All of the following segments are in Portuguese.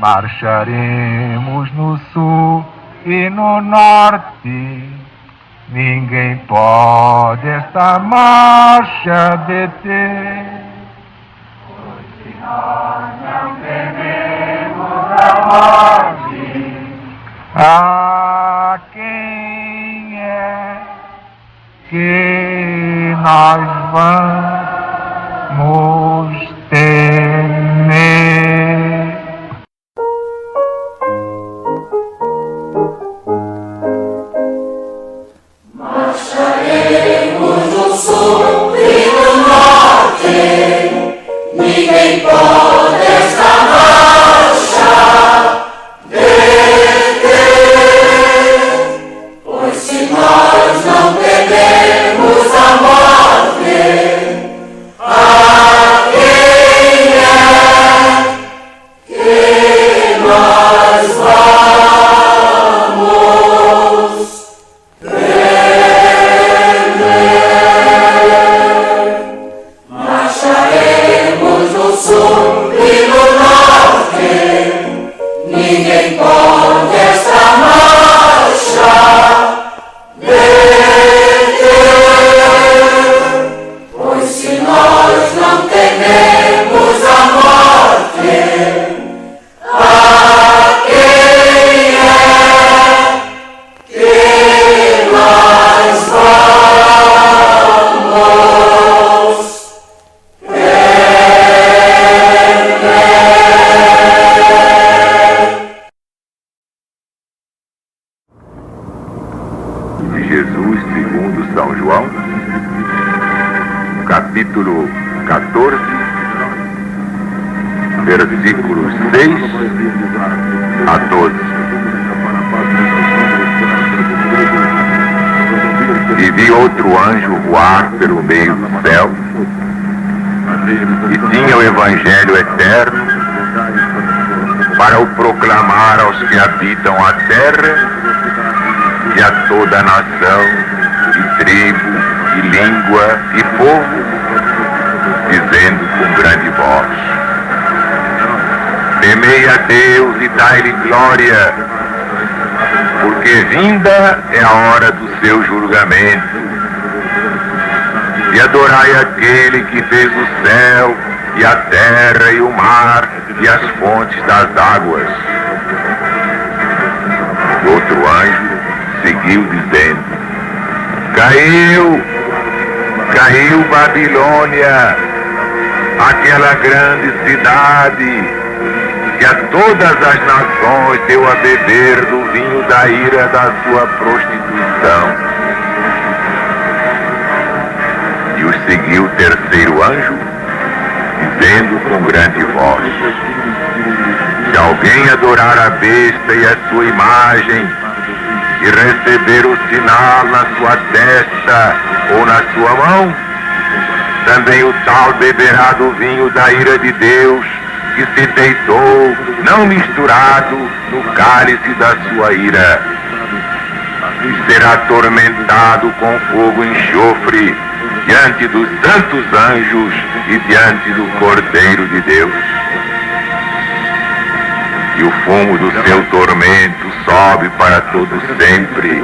Marcharemos no sul e no norte, ninguém pode esta marcha deter. Pois se nós não tememos a morte, a quem é que nós vamos temer? Marcharemos no sul e no norte, ninguém pode esta marcha deter. Pois se nós não tememos a morte, a quem é que nós vamos marcharemos no sul e no norte, ninguém pode esta marcha deter. Pois se nós não tememos a morte, a quem é que nós vamos Jesus segundo São João, capítulo 14, versículos 6 a 12. E vi outro anjo voar pelo meio do céu, e tinha o Evangelho eterno para o proclamar aos que habitam a terra e a toda a nação, e tribo, e língua, e povo, dizendo com grande voz: temei a Deus e dai-lhe glória, porque vinda é a hora do seu julgamento. E adorai aquele que fez o céu, e a terra, e o mar, e as fontes das águas. E outro anjo seguiu dizendo: caiu Babilônia, aquela grande cidade, que a todas as nações deu a beber do vinho da ira da sua prostituição. E os seguiu o terceiro anjo, dizendo com grande voz: se alguém adorar a besta e a sua imagem, e receber o sinal na sua testa ou na sua mão, também o tal beberá do vinho da ira de Deus, que se deitou, não misturado, no cálice da sua ira, e será atormentado com fogo e enxofre diante dos santos anjos e diante do Cordeiro de Deus. E o fumo do seu tormento sobe para todo sempre,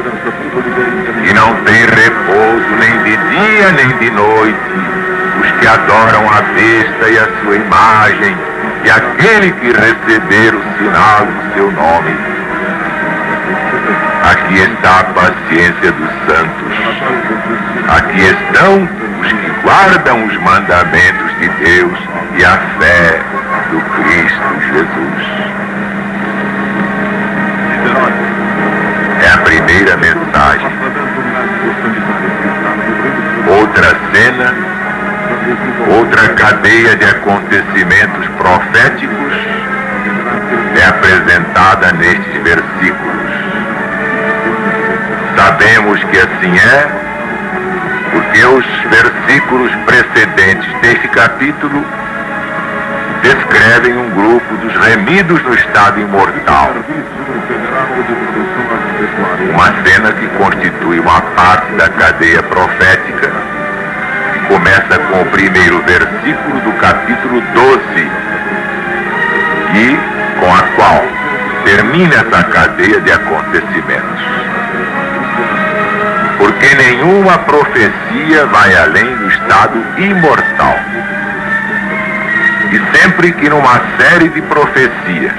e não tem repouso nem de dia nem de noite os que adoram a besta e a sua imagem, e aquele que receber o sinal do seu nome. Aqui está a paciência dos santos, aqui estão os que guardam os mandamentos de Deus e a fé do Cristo Jesus. É a primeira mensagem. Outra cena, outra cadeia de acontecimentos proféticos é apresentada nestes versículos. Sabemos que assim é, porque os versículos precedentes deste capítulo descrevem um grupo dos remidos no estado imortal. Uma cena que constitui uma parte da cadeia profética, que começa com o primeiro versículo do capítulo 12, e com a qual termine essa cadeia de acontecimentos. Porque nenhuma profecia vai além do estado imortal. E sempre que numa série de profecias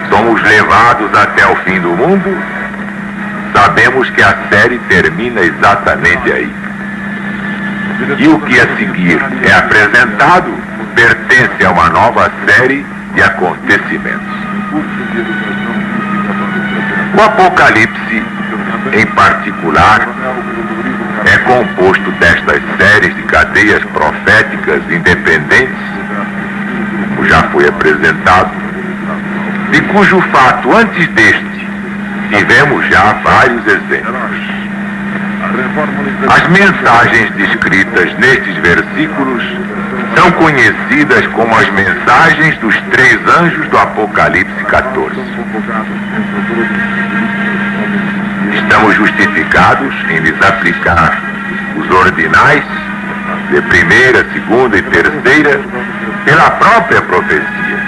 somos levados até o fim do mundo, sabemos que a série termina exatamente aí. E o que a seguir é apresentado pertence a uma nova série de acontecimentos. O Apocalipse, em particular, é composto destas séries de cadeias proféticas independentes, como já foi apresentado, de cujo fato antes deste tivemos já vários exemplos. As mensagens descritas nestes versículos são conhecidas como as mensagens dos 3 anjos do Apocalipse 14. Estamos justificados em lhes aplicar os ordinais de primeira, segunda e terceira pela própria profecia,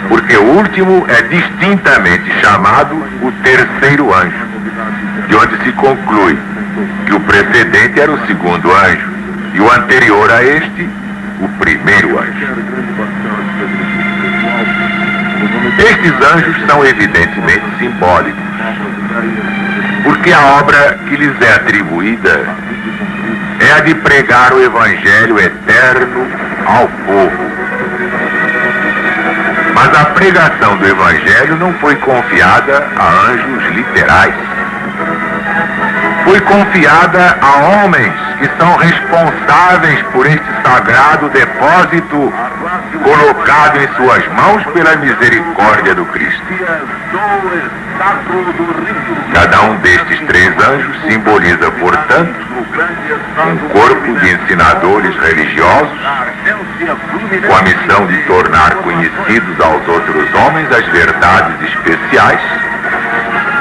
porque o último é distintamente chamado o terceiro anjo, de onde se conclui que o precedente era o segundo anjo e o anterior a este, o primeiro anjo. Estes anjos são evidentemente simbólicos, porque a obra que lhes é atribuída é a de pregar o Evangelho eterno ao povo. Mas a pregação do Evangelho não foi confiada a anjos literais. Foi confiada a homens que são responsáveis por este sagrado depósito colocado em suas mãos pela misericórdia do Cristo. Cada um destes 3 anjos simboliza, portanto, um corpo de ensinadores religiosos com a missão de tornar conhecidos aos outros homens as verdades especiais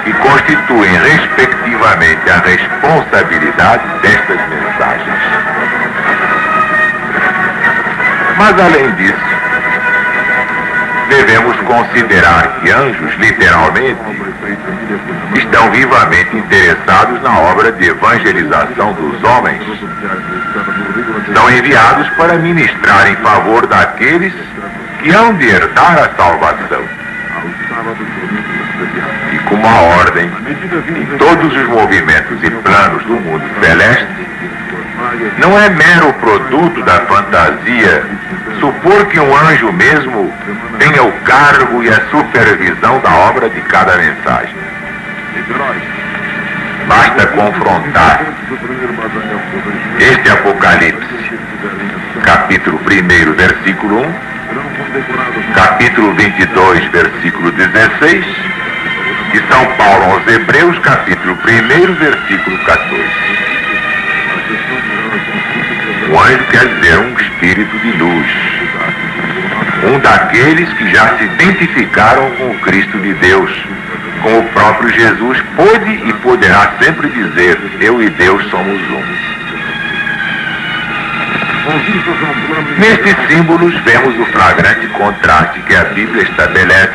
que constituem respectivamente a responsabilidade destas mensagens. Mas além disso, devemos considerar que anjos, literalmente, estão vivamente interessados na obra de evangelização dos homens. São enviados para ministrar em favor daqueles que hão de herdar a salvação. E como a ordem em todos os movimentos e planos do mundo celeste, não é mero produto da fantasia supor que um anjo mesmo tenha o cargo e a supervisão da obra de cada mensagem. Basta confrontar este Apocalipse, capítulo 1, versículo 1, capítulo 22, versículo 16, e São Paulo aos Hebreus, capítulo 1, versículo 14. Um anjo quer dizer um espírito de luz, um daqueles que já se identificaram com o Cristo de Deus, como o próprio Jesus pôde e poderá sempre dizer: eu e Deus somos um. Nestes símbolos vemos o flagrante contraste que a Bíblia estabelece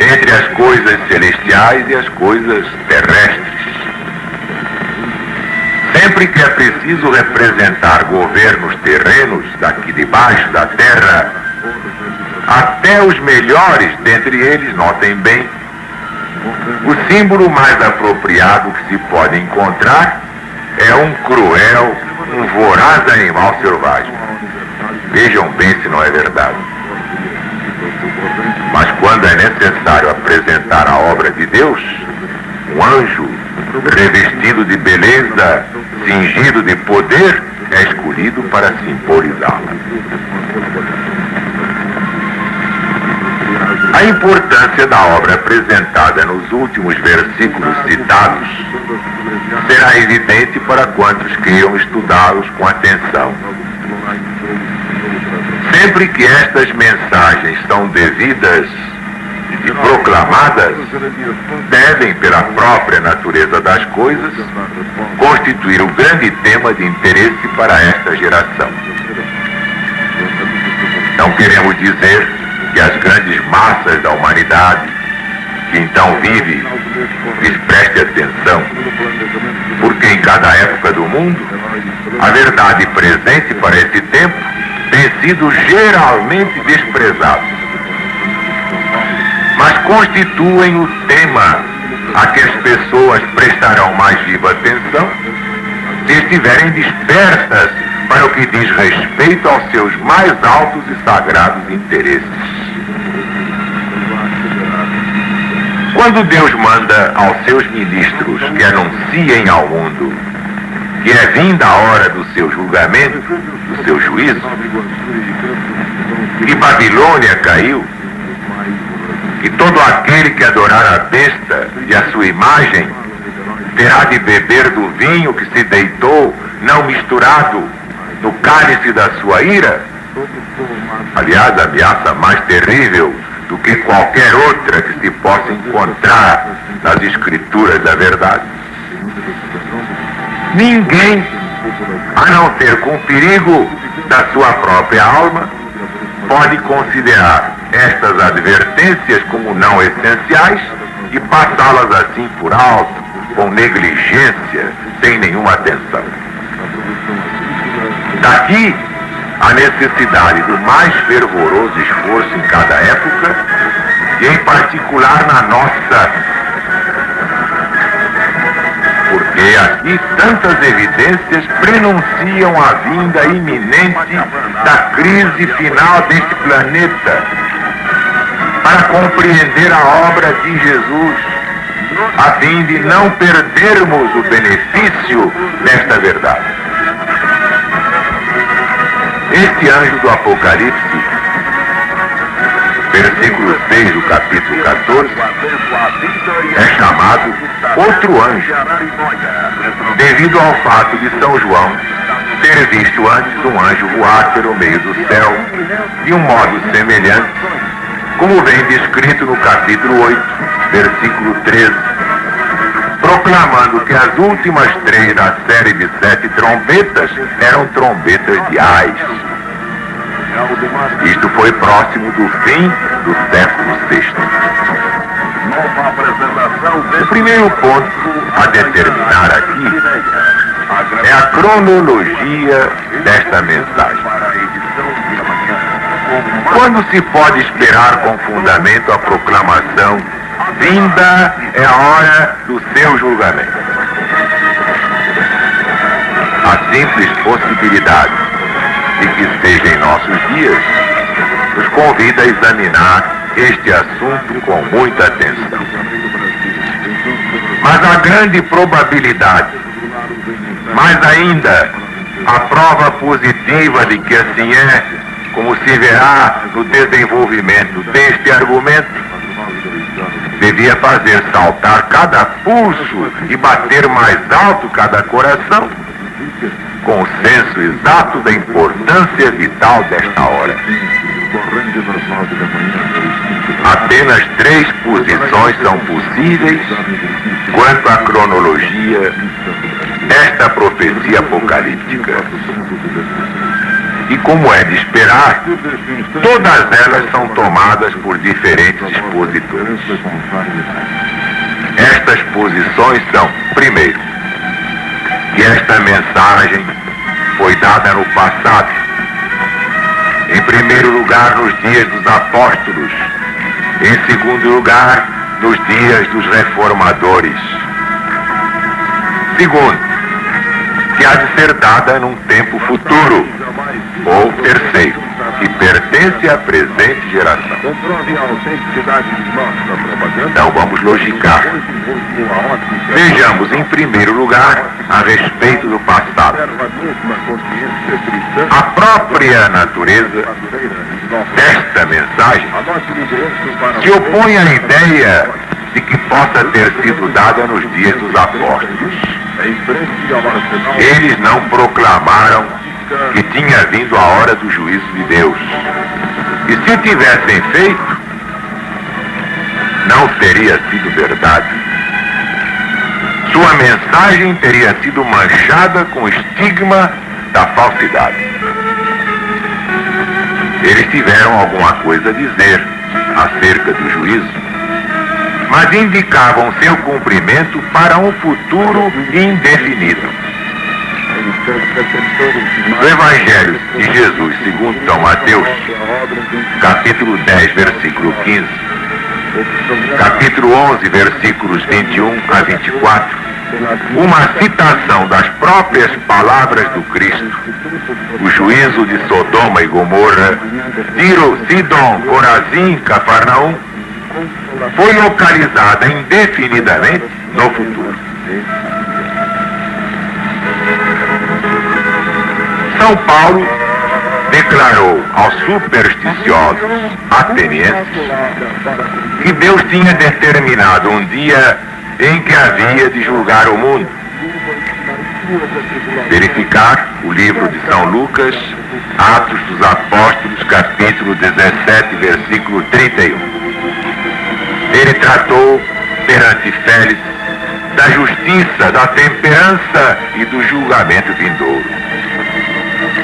entre as coisas celestiais e as coisas terrestres. Sempre que é preciso representar governos terrenos daqui debaixo da terra, até os melhores dentre eles, notem bem, o símbolo mais apropriado que se pode encontrar é um cruel, um voraz animal selvagem. Vejam bem se não é verdade. Mas quando é necessário apresentar a obra de Deus, um anjo revestido de beleza, cingido de poder, é escolhido para simbolizá-la. A importância da obra apresentada nos últimos versículos citados será evidente para quantos queiram estudá-los com atenção. Sempre que estas mensagens são devidas e proclamadas, devem, pela própria natureza das coisas, constituir o grande tema de interesse para esta geração. Não queremos dizer que as grandes massas da humanidade que então vive, lhes preste atenção, porque em cada época do mundo, a verdade presente para esse tempo tem sido geralmente desprezada, mas constituem o tema a que as pessoas prestarão mais viva atenção se estiverem dispersas para o que diz respeito aos seus mais altos e sagrados interesses. Quando Deus manda aos seus ministros que anunciem ao mundo que é vinda a hora do seu julgamento, do seu juízo, que Babilônia caiu, que todo aquele que adorar a besta e a sua imagem terá de beber do vinho que se deitou, não misturado, no cálice da sua ira, aliás, a ameaça mais terrível do que qualquer outra que se possa encontrar nas escrituras da verdade. Ninguém, a não ser com perigo da sua própria alma, pode considerar estas advertências como não essenciais e passá-las assim por alto, com negligência, sem nenhuma atenção. Daqui a necessidade do mais fervoroso esforço em cada época, e em particular na nossa, porque aqui tantas evidências prenunciam a vinda iminente da crise final deste planeta, para compreender a obra de Jesus, a fim de não perdermos o benefício desta verdade. Este anjo do Apocalipse, versículo 6 do capítulo 14, é chamado outro anjo, devido ao fato de São João ter visto antes um anjo voar pelo meio do céu, de um modo semelhante, como vem descrito no capítulo 8, versículo 13, proclamando que as últimas 3 da série de 7 trombetas eram trombetas de ais. Isto foi próximo do fim do século VI. O primeiro ponto a determinar aqui é a cronologia desta mensagem. Quando se pode esperar com fundamento a proclamação: vinda é a hora do seu julgamento? A simples possibilidade de que seja em nossos dias nos convida a examinar este assunto com muita atenção. Mas a grande probabilidade, mais ainda a prova positiva de que assim é, como se verá no desenvolvimento deste argumento, devia fazer saltar cada pulso e bater mais alto cada coração, com o senso exato da importância vital desta hora. Apenas 3 posições são possíveis quanto à cronologia desta profecia apocalíptica. E como é de esperar, todas elas são tomadas por diferentes expositores. Estas posições são, primeiro, que esta mensagem foi dada no passado, em primeiro lugar nos dias dos apóstolos, em segundo lugar nos dias dos reformadores. Segundo, que há de ser dada num tempo futuro. Ou terceiro, que pertence à presente geração. Então vamos logicar. Vejamos em primeiro lugar a respeito do passado. A própria natureza desta mensagem se opõe à ideia de que possa ter sido dada nos dias dos apóstolos. Eles não proclamaram que tinha vindo a hora do juízo de Deus. E se o tivessem feito, não teria sido verdade. Sua mensagem teria sido manchada com o estigma da falsidade. Eles tiveram alguma coisa a dizer acerca do juízo, mas indicavam seu cumprimento para um futuro indefinido. No Evangelho de Jesus segundo São Mateus, capítulo 10, versículo 15, capítulo 11, versículos 21 a 24, uma citação das próprias palavras do Cristo: o juízo de Sodoma e Gomorra, Tiro, Sidom, Corazim, Cafarnaum, foi localizada indefinidamente no futuro. São Paulo declarou aos supersticiosos atenienses que Deus tinha determinado um dia em que havia de julgar o mundo. Verificar o livro de São Lucas, Atos dos Apóstolos, capítulo 17, versículo 31. Ele tratou perante Félix da justiça, da temperança e do julgamento vindouro.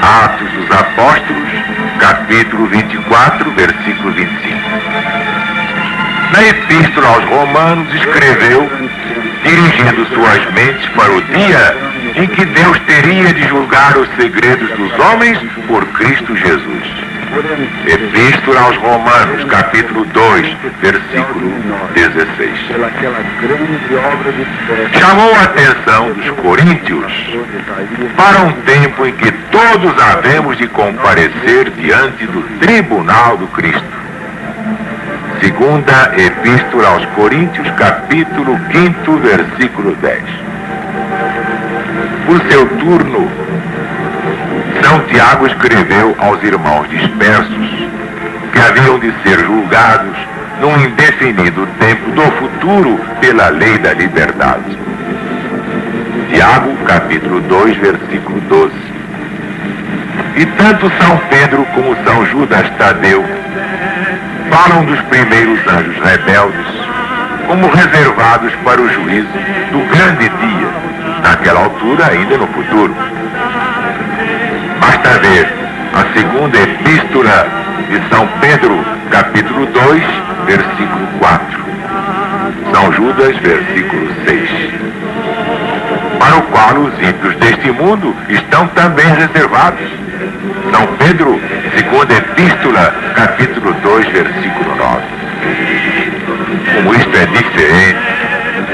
Atos dos Apóstolos, capítulo 24, versículo 25. Na Epístola aos Romanos escreveu, dirigindo suas mentes para o dia em que Deus teria de julgar os segredos dos homens por Cristo Jesus. Epístola aos Romanos, capítulo 2, versículo 16. Chamou a atenção dos coríntios para um tempo em que todos havemos de comparecer diante do tribunal do Cristo. Segunda Epístola aos Coríntios, capítulo 5, versículo 10. Por seu turno, São Tiago escreveu aos irmãos dispersos que haviam de ser julgados num indefinido tempo do futuro pela lei da liberdade. Tiago, capítulo 2, versículo 12. E tanto São Pedro como São Judas Tadeu falam dos primeiros anjos rebeldes como reservados para o juízo do grande dia, naquela altura ainda no futuro. Basta ver a segunda epístola de São Pedro, capítulo 2, versículo 4. São Judas, versículo 6. Para o qual os ímpios deste mundo estão também reservados. São Pedro, segunda epístola, capítulo 2, versículo 9. Como isto é diferente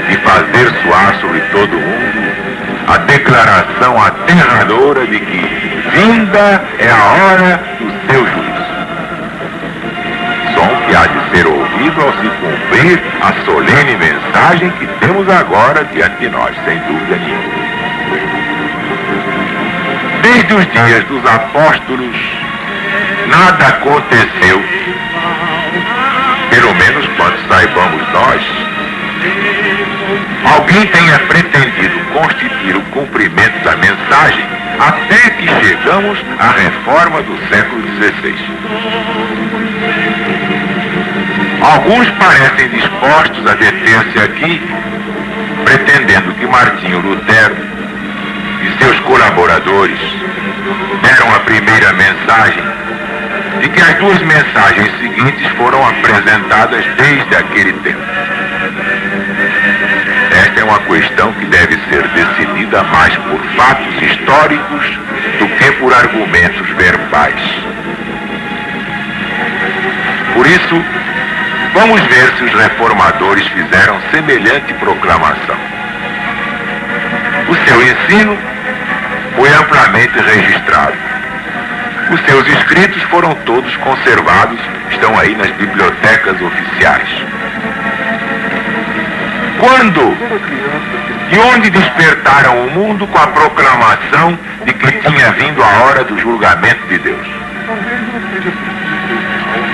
de fazer soar sobre todo o mundo a declaração aterradora de que vinda é a hora do seu juízo. Som que há de ser ouvido ao se cumprir a solene mensagem que temos agora diante de nós, sem dúvida nenhuma. Desde os dias dos apóstolos, nada aconteceu, pelo menos quanto saibamos nós. Alguém tenha pretendido constituir o cumprimento da mensagem até que chegamos à reforma do século XVI. Alguns parecem dispostos a deter-se aqui, pretendendo que Martinho Lutero e seus colaboradores deram a primeira mensagem e que as duas mensagens seguintes foram apresentadas desde aquele tempo. Esta é uma questão que deve ser decidida mais por fatos históricos do que por argumentos verbais. Por isso, vamos ver se os reformadores fizeram semelhante proclamação. O seu ensino foi amplamente registrado. Os seus escritos foram todos conservados, estão aí nas bibliotecas oficiais. Quando e onde despertaram o mundo com a proclamação de que tinha vindo a hora do julgamento de Deus?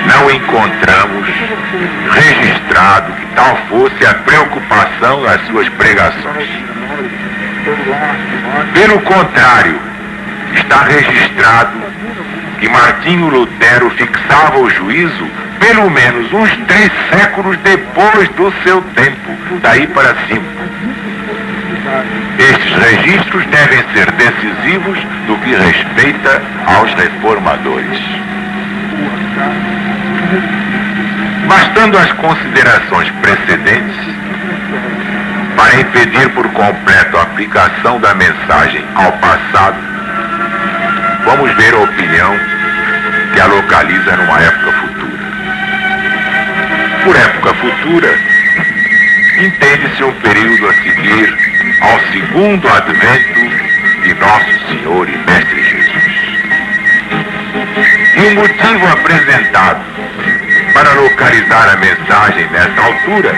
Não encontramos registrado que tal fosse a preocupação das suas pregações. Pelo contrário, está registrado que Martinho Lutero fixava o juízo pelo menos uns 3 séculos depois do seu tempo, daí para cima. Estes registros devem ser decisivos no que respeita aos reformadores. Bastando as considerações precedentes para impedir por completo a aplicação da mensagem ao passado, vamos ver a opinião que a localiza numa época futura. Por época futura, entende-se um período a seguir ao segundo advento de Nosso Senhor e Mestre Jesus. E o motivo apresentado para localizar a mensagem nessa altura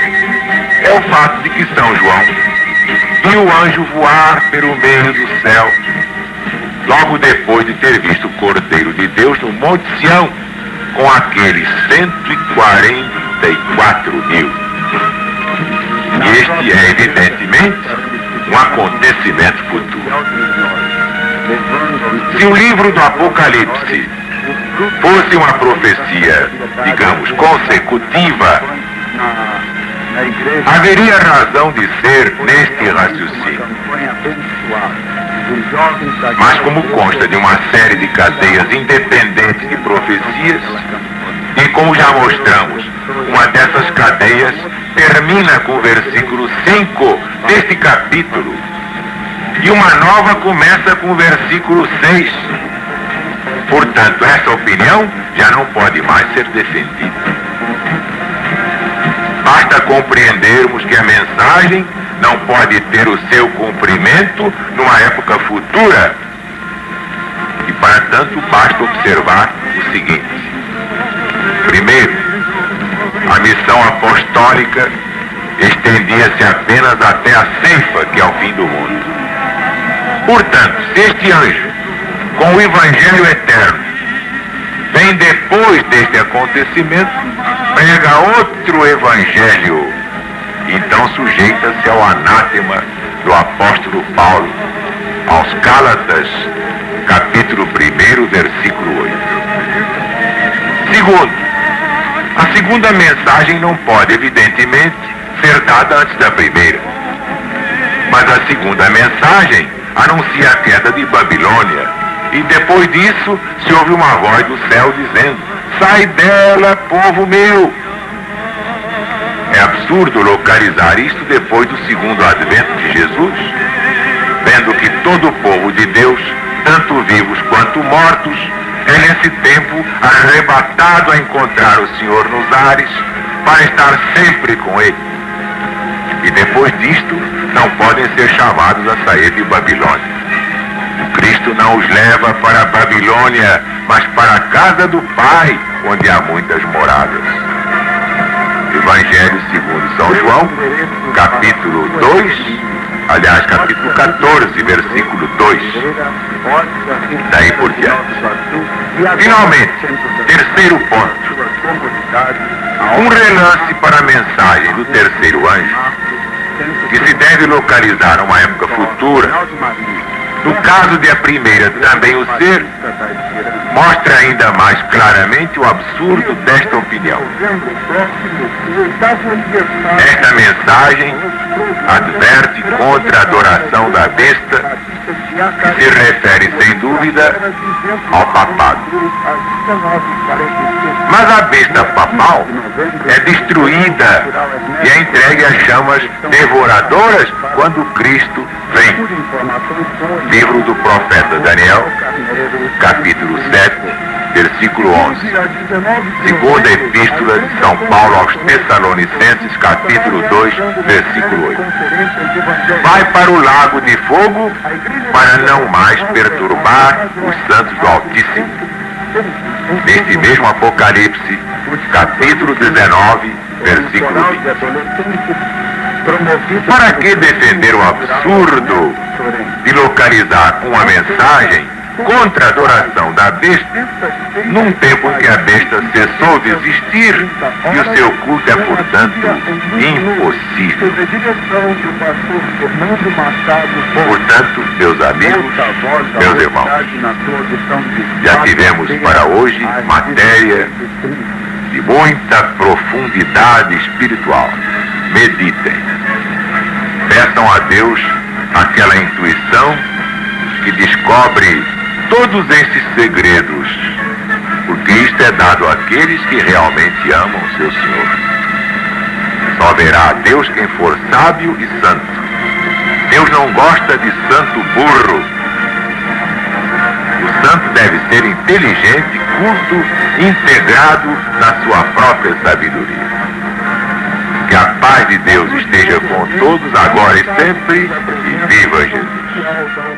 é o fato de que São João viu o anjo voar pelo meio do céu logo depois de ter visto o Cordeiro de Deus no Monte Sião com aqueles 144.000. E este é, evidentemente, um acontecimento futuro. Se o livro do Apocalipse fosse uma profecia, digamos, consecutiva, haveria razão de ser neste raciocínio. Mas como consta de uma série de cadeias independentes de profecias, e como já mostramos, uma dessas cadeias termina com o versículo 5 deste capítulo, e uma nova começa com o versículo 6. Portanto, essa opinião já não pode mais ser defendida. Basta compreendermos que a mensagem não pode ter o seu cumprimento numa época futura. E, para tanto, basta observar o seguinte. Primeiro, a missão apostólica estendia-se apenas até a ceifa, que é o fim do mundo. Portanto, se este anjo, com o Evangelho eterno, vem depois deste acontecimento, prega outro Evangelho, então sujeita-se ao anátema do apóstolo Paulo, aos Gálatas, capítulo 1, versículo 8. Segundo, a segunda mensagem não pode, evidentemente, ser dada antes da primeira. Mas a segunda mensagem anuncia a queda de Babilônia, e depois disso se ouve uma voz do céu dizendo: sai dela, povo meu. É absurdo localizar isto depois do segundo advento de Jesus, vendo que todo o povo de Deus, tanto vivos quanto mortos, é nesse tempo arrebatado a encontrar o Senhor nos ares para estar sempre com Ele. E depois disto não podem ser chamados a sair de Babilônia. Cristo não os leva para a Babilônia, mas para a casa do Pai, onde há muitas moradas. Evangelho segundo São João, capítulo 2, aliás, capítulo 14, versículo 2. Daí por diante. Finalmente, terceiro ponto. Um relance para a mensagem do terceiro anjo, que se deve localizar a uma época futura. No caso de a primeira também o ser, mostra ainda mais claramente o absurdo desta opinião. Esta mensagem adverte contra a adoração da besta, que se refere sem dúvida ao papado. Mas a besta papal é destruída e é entregue às chamas devoradoras quando Cristo vem. Livro do profeta Daniel, capítulo 7, versículo 11. Segunda epístola de São Paulo aos Tessalonicenses, capítulo 2, versículo 8. Vai para o lago de fogo para não mais perturbar os santos do Altíssimo. Neste mesmo Apocalipse, capítulo 19, versículo 20. Para que defender o absurdo de localizar uma mensagem contra a adoração da besta, num tempo em que a besta cessou de existir e o seu culto é, portanto, impossível? Portanto, meus amigos, meus irmãos, já tivemos para hoje matéria de muita profundidade espiritual. Meditem. Peçam a Deus aquela intuição que descobre todos esses segredos porque isto é dado àqueles que realmente amam seu Senhor. Só verá a Deus quem for sábio e santo. Deus não gosta de santo burro. O santo deve ser inteligente, culto, integrado na sua própria sabedoria. Que a paz de Deus esteja com todos, agora e sempre, e viva Jesus!